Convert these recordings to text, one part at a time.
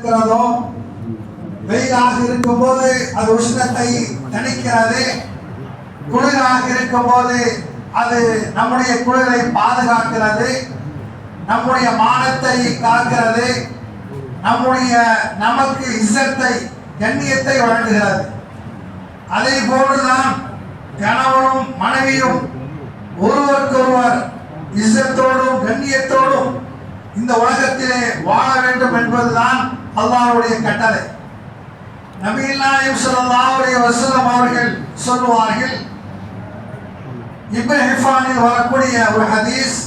இருக்கிறதோ, வெயிலாக இருக்கும் போது அது உஷ்ணத்தை தணிக்கிறது, குளிராக இருக்கும் போது அது நம்முடைய குளிரை பாதுகாக்கிறது, நம்முடைய மானத்தை காக்கிறது, நமக்கு இஸ்ஸத்தை கண்ணியத்தை வழங்குகிறது. அதே போன்றுதான் கணவனும் மனைவியும் ஒருவருக்கொருவர் இஸ்ஸத்தோடும் கண்ணியத்தோடும் இந்த உலகத்திலே வாழ வேண்டும் என்பதுதான் அல்லாஹ்வுடைய கட்டளை. நபிகள் நாயகம் ஸல்லல்லாஹு அலைஹி வஸல்லம் அவர்கள் சொல்வார்கள், இப்னு ஹிஃபானில் வரக்கூடிய ஒரு ஹதீஸ்,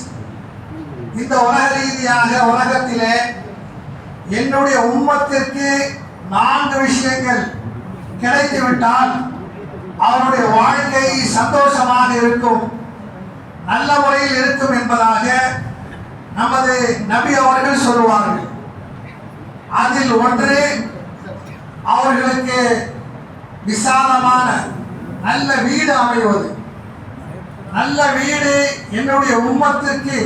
இந்த உலக ரீதியாக உலகத்திலே என்னுடைய உம்மத்திற்கு 4 விஷயங்கள் கிடைத்துவிட்டால் அவருடைய வாழ்க்கை சந்தோஷமாக இருக்கும், நல்ல முறையில் இருக்கும் என்பதாக நமது நபி அவர்கள் சொல்லுவார்கள். அதில் ஒன்று, அவர்களுக்கு விசாலமான நல்ல வீடு அமைவது. நல்ல வீடு என்னுடைய உம்மத்திற்கு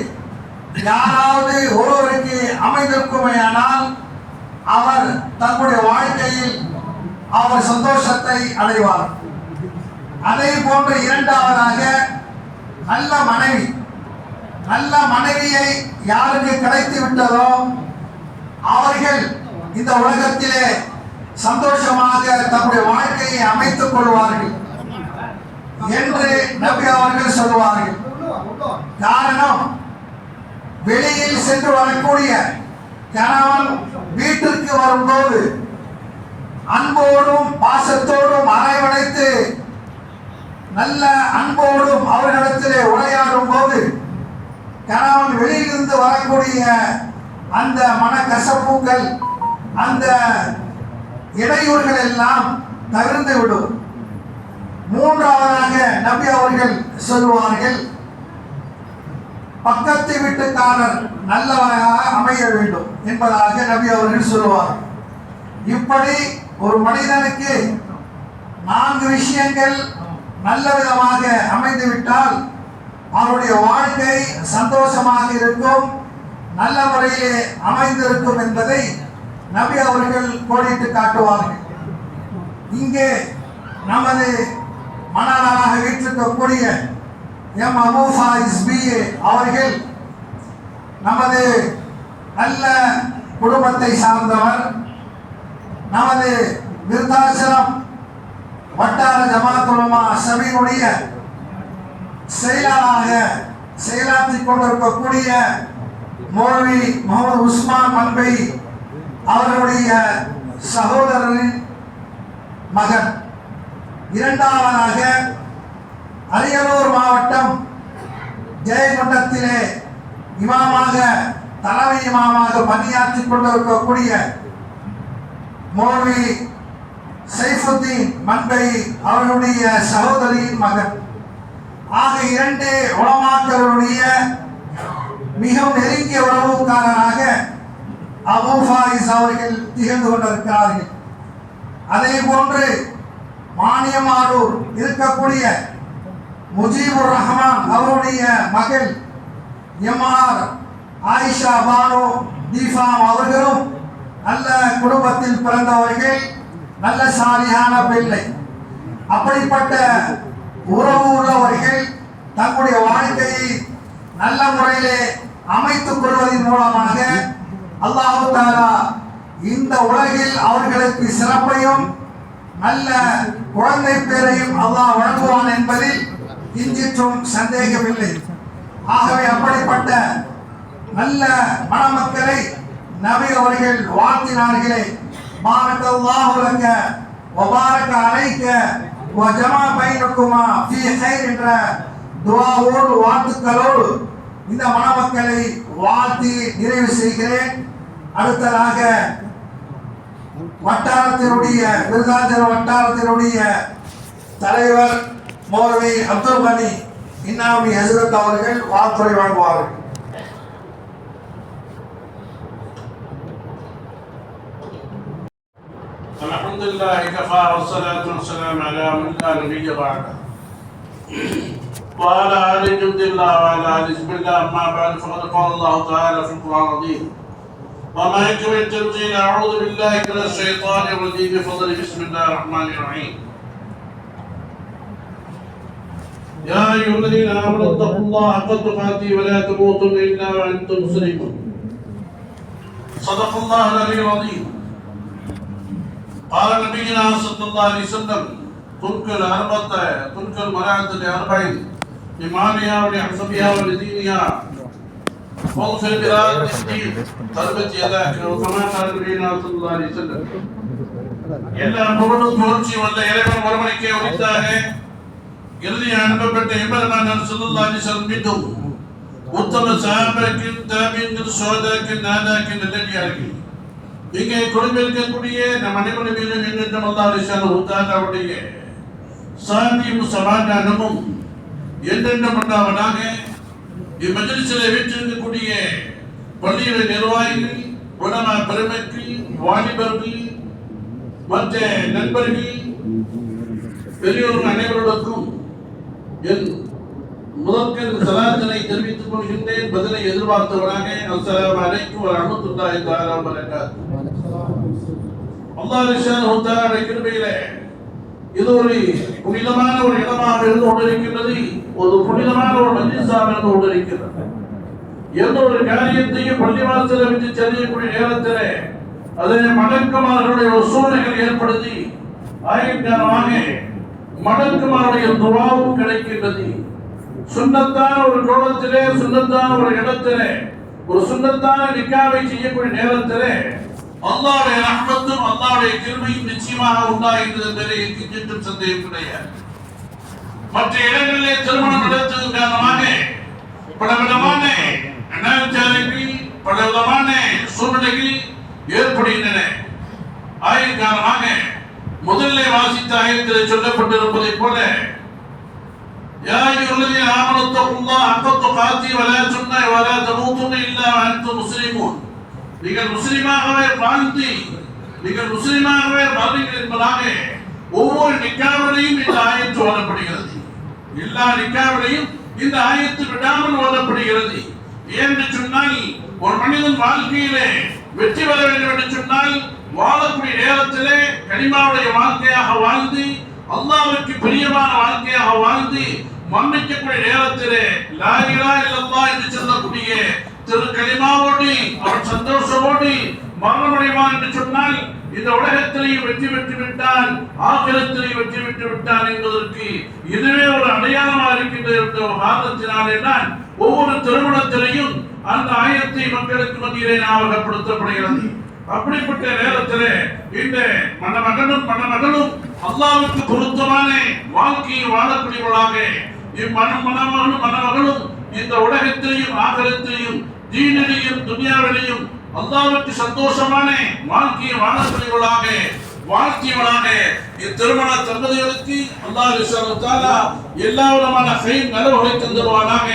யாராவது ஒருவருக்கு அமைந்திருக்குமேயானால் அவர் தன்னுடைய வாழ்க்கையில் அவர் சந்தோஷத்தை அடைவார். அதே போன்று இரண்டாவதாக நல்ல மனைவி. நல்ல மனைவியை யாருக்கு கிடைத்து விட்டதோ அவர்கள் இந்த உலகத்திலே சந்தோஷமாக தன்னுடைய வாழ்க்கையை அமைத்துக் கொள்வார்கள் என்று நபி அவர்கள் சொல்வார்கள். காரணம், வெளியில் சென்று வரக்கூடிய கணவன் வீட்டிற்கு வரும்போது அன்போடும் பாசத்தோடும் அரவணைத்து நல்ல அன்போடும் அவர்களிடத்திலே உரையாடும் போது கணவன் வெளியிலிருந்து வரக்கூடிய அந்த மனக்கசப்புகள், அந்த இடையூறுகள் எல்லாம் தவிர்த்து விடும். மூன்றாவதாக நபி அவர்கள் சொல்வார்கள், பக்கத்து வீட்டுக்காரர் நல்லவராக அமைய வேண்டும் என்பதாக நபி அவர்கள் சொல்வார்கள். இப்படி ஒரு மனிதனுக்கு 4 விஷயங்கள் நல்ல விதமாக அமைந்துவிட்டால் அவருடைய வாழ்க்கை சந்தோஷமாக இருக்கும், நல்ல முறையிலே அமைந்திருக்கும் என்பதை நபி அவர்கள் கோடிட்டு காட்டுவார்கள். இங்கே நமது மணலாக வீற்றிருக்கக்கூடிய எம் அபு ஃபாயிஸ் பிஏ அவர்கள் நமது நல்ல குடும்பத்தை சார்ந்தவர். நமது விருத்தாச்சலம் வட்டார ஜமாத் உலமா சபையினுடைய செயலாளராக செயலாற்றிக் கொண்டிருக்கக்கூடிய மௌலவி முகமது உஸ்மான் மன்பை அவர்களுடைய சகோதரரின் மகன். இரண்டாவதாக அரியலூர் மாவட்டம் ஜெயங்கொண்டத்திலே இமாமாக தலைமை இமாமாக பணியாற்றிக் கொண்டிருக்கக்கூடிய மௌலவி சைஃபுத்தீன் மன்பை அவர்களுடைய சகோதரியின் மகன். ஆக 2 உலமாக்களுடைய மிகவும் நெருங்கிய உறவுக்காரராக அபு ஃபாயிஸ் அவர்கள் திகழ்ந்து கொண்டிருக்கிறார்கள். அதே போன்று மானியமாரூர் இருக்கக்கூடிய முஜீபுர் ரஹ்மான் அவருடைய மகள் எம்ஆர் ஆயிஷா பானு தீஃபாம் அவர்களும் நல்ல குடும்பத்தில் பிறந்தவர்கள், நல்ல சாலியான பிள்ளை. அப்படிப்பட்ட உறவு உள்ளவர்கள் தங்களுடைய வாழ்க்கையை நல்ல முறையிலே அமைத்துக் கொள்வதன் மூலமாக அல்லாஹ் தஆலா இந்த உலகில் அவர்களுக்கு சிறப்பையும் நல்ல குழந்தை பேரையும் அல்லாஹ் வழங்குவான் என்பதில் கிஞ்சிற்றும் சந்தேகமில்லை. ஆகவே அப்படிப்பட்ட நல்ல மணமக்களை நபி அவர்கள் வாழ்த்தினார்களே, பாரக்கல்லாஹு லக வ பாரக அலைக வ ஜமா பைனகுமா ஃபீ கைர் என்ற துஆவோடு வாழ்த்துக்களோடு இந்த மணமக்களை வாழ்த்தி நிறைவு செய்கிறேன். அடுத்ததாக வட்டாரத்தினுடைய விருதாச்சலம் வட்டாரத்தினுடைய தலைவர் மௌலவி அப்துல் கனி இன்னாமி ஹஸ்ரத் அவர்கள் வாழ்த்துரை வழங்குவார்கள். அல்ஹம்துலில்லாஹி கஃபா வஸ்ஸலாத்து வஸ்ஸலாமு அலா மன் லா நபிய்ய பஅத وعلى آل جند الله وعلى آل حزب الله أما بعد فقد قال الله تعالى في القرآن العظيم ومحكم التنزيل. أعوذ بالله من الشيطان الرجيم. بفضل بسم الله الرحمن الرحيم. يا أيها الذين آمنوا اتقوا الله حق تقاته ولا تموتن إلا وأنتم مسلمون. صدق الله العلي العظيم. قال نبينا صلى الله عليه وسلم: تنكر أربعة تنكر المرأة لأربعين: لمالها ولحسبها ولدينها واغفر بذات الدين تربت يداك. وكما قال نبينا صلى الله عليه وسلم. எல்லா புகழும் புகழ்ச்சியும் வந்த இறைவன் ஒருவனுக்கே உரித்தாக. இறுதி அனுப்பப்பட்ட எம்பெருமானார் ஸல்லல்லாஹு அலைஹி வஸல்லம் மீதும் உத்தம சஹாபாக்கள், தாபீன்கள், ஷுஹதாக்கள், நாதாக்கள், நல்லடியார்கள், இங்கே குடும்பிருக்கக்கூடிய நம் அனைவரும் மீதும் எண்ணற்ற அல்லாஹ் ஸுப்ஹானஹு வ தஆலாவுடைய சாந்தியும் சமாதானமும் என்றென்றும் உண்டாவதாக. இம்மஜ்லிஸில் வீற்றிருக்கக்கூடிய பள்ளியுடைய நிர்வாகிகள், உலமா பெருமக்கள், வாலிபர்கள், மற்ற நண்பர்கள், பெரியோர்கள் அனைவருக்கும் என் முதற்கண் சலாத்தினை தெரிவித்துக் கொள்கின்றேன். பதிலை எதிர்பார்த்தவராக. அஸ்ஸலாமு அலைக்கும் வரஹ்மத்துல்லாஹி தஆலா வ பரகாத்துஹு. அல்லாஹ் ஸுப்ஹானஹு வ தஆலா கிருபையிலே இது ஒரு புனிதமான ஒரு இடமாக இருந்து கொண்டிருக்கின்றது. ஒரு புனிதமான ஒரு மஜ்லிஸாக இருந்து கொண்டிருக்கிறது. எந்த ஒரு காரியத்தையும் பள்ளிவாசலை விட்டு செல்லக்கூடிய நேரத்திலே அதை மலக்குமார்களுடைய ஒரு சூழ்நிலைகள் ஏற்படுத்தி ஆயிரக்கணக்கான மலக்குமாருடைய துஆவும் கிடைக்கின்றது. சுன்னத்தான ஒரு கோலத்திலே, சுன்னத்தான ஒரு இடத்திலே, ஒரு சுன்னத்தான நிக்காவை செய்யக்கூடிய நேரத்திலே அல்லாஹ்வுடைய ரஹ்மத்தும் அல்லாஹ்வுடைய கிருபையும் நிச்சயமாக உண்டாகிறது என்பதில் எந்த சந்தேகம் கிடையாது. மற்ற இடங்களிலே திருமணம் நடத்துவதன் காரணமாக பலவிதமான அனாச்சாரங்கள், பலவிதமான சூழ்நிலைகள் ஏற்படுகின்றன. ஆயின் காரணமாக முதல்ல வாசித்த ஆயத்தில் சொல்லப்பட்டிருப்பதைப் போல யா அய்யுஹல்லதீன ஆமனு தக்குல்லாஹ ஹக்க துகாத்திஹி வலா தமூதுன்ன இல்லா வஅன்தும் முஸ்லிமூன். நீங்கள் முஸ்லிமாகவே வாழ்ந்து நீங்கள் முஸ்லிமாகவே வாழ்வீர்கள் என்பதாக ஒவ்வொரு நிக்காவிலையும் இந்த ஆயத்து ஓதப்படுகிறது. எல்லா நிக்காவிலையும் இந்த ஆயத்து விடாமல் ஓதப்படுகிறது. என்று சொன்னால் ஒரு மனிதன் வாழ்க்கையிலே வெற்றி பெற வேண்டும் என்று சொன்னால் வாழக்கூடிய நேரத்திலே கலிமாவுடைய வாழ்க்கையாக வாழ்ந்து, அல்லாஹ்வுக்கு பிரியமான வாழ்க்கையாக வாழ்ந்து, மன்னிக்கக்கூடிய நேரத்திலே லா இலாஹ இல்லல்லாஹ் என்று சொல்லக்கூடிய திரு கலிமாவோடு அவன் சந்தோஷமோடு மரணமடைவான் என்று சொன்னால் இந்த உலகத்திலேயும் வெற்றி பெற்று விட்டான், ஆகிரத்திலேயும் வெற்றி பெற்று விட்டான் என்பதற்கு இதுவே ஒரு அடையாளமாக இருக்கின்ற காரணத்தினாலே தான் ஒவ்வொரு திருமணத்திலையும் அந்த ஆயத்தை மக்களுக்கு மத்தியிலே ஞாபகப்படுத்தப்படுகிறது. அப்படிப்பட்ட நேரத்திலே இந்த மணமகனும் அல்லாஹ்வுக்கு பொருத்தமான வாழ்க்கையை வாழக்கூடியவர்களாக மணமகளும் இந்த உலகத்திலையும் ஆகிரத்திலையும் தீனிலையும் துன்யாவிலையும் அல்லாஹ்வுக்கு சந்தோஷமான வாழ்க்கையை வாழக்கூடியவர்களாக வாழ்க்கையவனாக இத்திருமண தம்பதிகளுக்கு அல்லாஹ் ஸுப்ஹானஹு வ தஆலா எல்லா விதமான கைர் நலவுகளை தந்துருவானாக.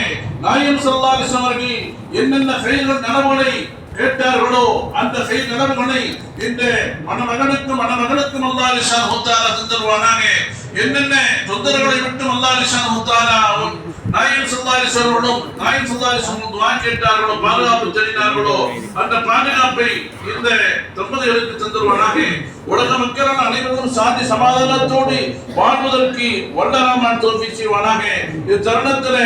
நாயகம் ஸல்லல்லாஹு அலைஹி வஸல்லம் அவர்கள் என்னென்ன கைர்கள் நலவுகளை கேட்டார்களோ அந்த கைர் நலவுகளை இந்த மணமகனுக்கும் அல்லாஹ் ஸுப்ஹானஹு வ தஆலா தந்துருவானாக. என்னென்ன தொந்தரவுகளை விட்டு அல்லாஹ் ஸுப்ஹானஹு வ தஆலா நாயகம் ஸல்லல்லாஹு அலைஹி வஸல்லம் துஆ கேட்டார்களோ, பாதுகாப்பு தேடினார்களோ அந்த பாதுகாப்பை இந்த தம்பதிகளுக்கு தந்துருவானாக. உலக மக்கள் அனைவரும் சாந்தி சமாதானத்தோடு வாழ்வதற்கு வல்லரஹ்மான் தௌஃபீக் செய்வானாக. இத்தருணத்திலே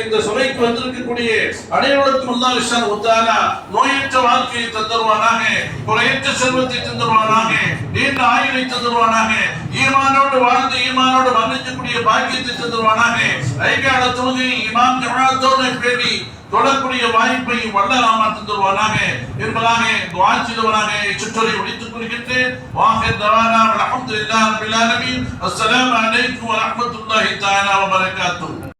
இந்த சபைக்கு வந்திருக்கக்கூடிய அனைவருக்கும் அல்லாஹ் ஸுப்ஹானஹு வ தஆலா நோயற்ற வாழ்க்கையை தந்துருவானாக, குறையற்ற செல்வத்தை தந்துருவானாக, நீண்ட ஆயுளை தந்துருவானாக, ஈமானோடு வாழ்ந்து ஈமானோடு மரணிக்கக்கூடிய பாக்கியத்தை தந்துருவானாக. ஐகால தொழுகை இமாம் ஜமாஅத்தோடு பேணி தொடரக்கூடிய வாய்ப்பை வல்லரஹ்மான் தந்துருவானாக என்பதாக துஆ செய்தவனாக சுற்றலை முடித்துக் கொள்கின்றேன். வாஹிர் தவானா அல்ஹம்துலில்லாஹி ரப்பில் ஆலமீன். அஸ்ஸலாமு அலைக்கும் வரஹ்மத்துல்லாஹி தஆலா வ பரகாத்துஹு.